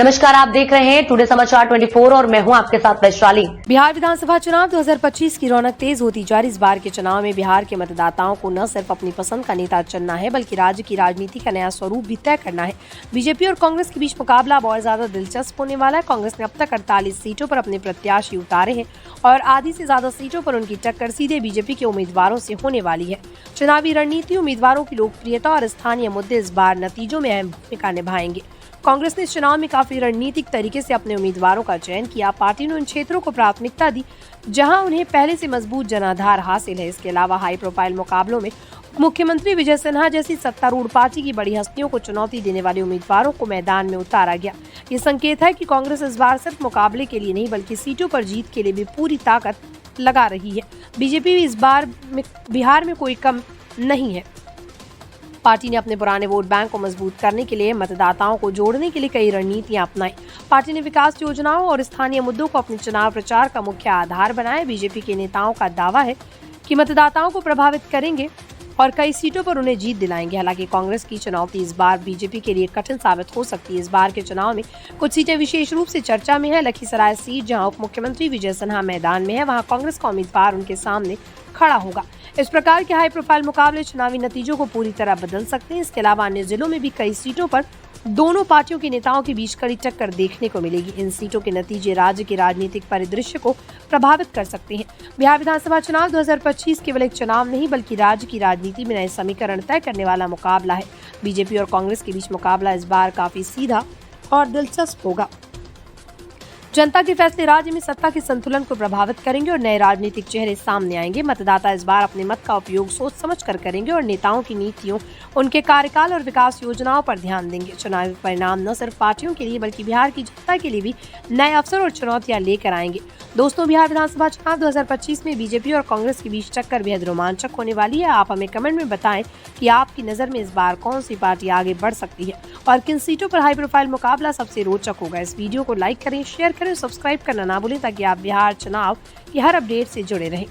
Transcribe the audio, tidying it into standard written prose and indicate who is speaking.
Speaker 1: नमस्कार, आप देख रहे हैं टुडे समाचार 24 और मैं हूं आपके साथ वैशाली।
Speaker 2: बिहार विधानसभा चुनाव 2025 की रौनक तेज होती जा रही। इस बार के चुनाव में बिहार के मतदाताओं को न सिर्फ अपनी पसंद का नेता चुनना है, बल्कि राज्य की राजनीति का नया स्वरूप भी तय करना है। बीजेपी और कांग्रेस के बीच मुकाबला बहुत ज्यादा दिलचस्प होने वाला है। कांग्रेस ने अब तक 48 सीटों पर अपने प्रत्याशी उतारे हैं और आधी से ज्यादा सीटों पर उनकी टक्कर सीधे बीजेपी के उम्मीदवारों से होने वाली है। चुनावी रणनीति, उम्मीदवारों की लोकप्रियता और स्थानीय मुद्दे इस बार नतीजों में अहम भूमिका निभाएंगे। कांग्रेस ने इस चुनाव में काफी रणनीतिक तरीके से अपने उम्मीदवारों का चयन किया। पार्टी ने उन क्षेत्रों को प्राथमिकता दी जहां उन्हें पहले से मजबूत जनाधार हासिल है। इसके अलावा हाई प्रोफाइल मुकाबलों में मुख्यमंत्री विजय सिन्हा जैसी सत्तारूढ़ पार्टी की बड़ी हस्तियों को चुनौती देने वाले उम्मीदवारों को मैदान में उतारा गया। ये संकेत है कि कांग्रेस इस बार सिर्फ मुकाबले के लिए नहीं, बल्कि सीटों पर जीत के लिए भी पूरी ताकत लगा रही है। बीजेपी भी इस बार बिहार में कोई कम नहीं है। पार्टी ने अपने पुराने वोट बैंक को मजबूत करने के लिए मतदाताओं को जोड़ने के लिए कई रणनीतियां अपनाई। पार्टी ने विकास योजनाओं और स्थानीय मुद्दों को अपने चुनाव प्रचार का मुख्य आधार बनाया। बीजेपी के नेताओं का दावा है कि मतदाताओं को प्रभावित करेंगे और कई सीटों पर उन्हें जीत दिलाएंगे। हालांकि कांग्रेस की चुनौती इस बार बीजेपी के लिए कठिन साबित हो सकती है। इस बार के चुनाव में कुछ सीटें विशेष रूप से चर्चा में है। लखीसराय सीट, जहां उप मुख्यमंत्री विजय सिन्हा मैदान में है, वहां कांग्रेस का उम्मीदवार उनके सामने खड़ा होगा। इस प्रकार के हाई प्रोफाइल मुकाबले चुनावी नतीजों को पूरी तरह बदल सकते हैं। इसके अलावा अन्य जिलों में भी कई सीटों पर दोनों पार्टियों के नेताओं के बीच कड़ी टक्कर देखने को मिलेगी। इन सीटों के नतीजे राज्य के राजनीतिक परिदृश्य को प्रभावित कर सकते हैं। बिहार विधानसभा चुनाव 2025 केवल एक चुनाव नहीं, बल्कि राज्य की राजनीति में नए समीकरण तय करने वाला मुकाबला है। बीजेपी और कांग्रेस के बीच मुकाबला इस बार काफी सीधा और दिलचस्प होगा। जनता के फैसले राज्य में सत्ता के संतुलन को प्रभावित करेंगे और नए राजनीतिक चेहरे सामने आएंगे। मतदाता इस बार अपने मत का उपयोग सोच समझ कर करेंगे और नेताओं की नीतियों, उनके कार्यकाल और विकास योजनाओं पर ध्यान देंगे। चुनावी परिणाम न सिर्फ पार्टियों के लिए, बल्कि बिहार की जनता के लिए भी नए अवसर और चुनौतियां लेकर आएंगे। दोस्तों, बिहार विधानसभा चुनाव 2025 में बीजेपी और कांग्रेस के बीच टक्कर बेहद रोमांचक होने वाली है। आप हमें कमेंट में बताएं कि आपकी नजर में इस बार कौन सी पार्टी आगे बढ़ सकती है और किन सीटों पर हाई प्रोफाइल मुकाबला सबसे रोचक होगा। इस वीडियो को लाइक करें, शेयर करें, सब्सक्राइब करना ना भूलें, ताकि आप बिहार चुनाव की हर अपडेट से जुड़े रहें।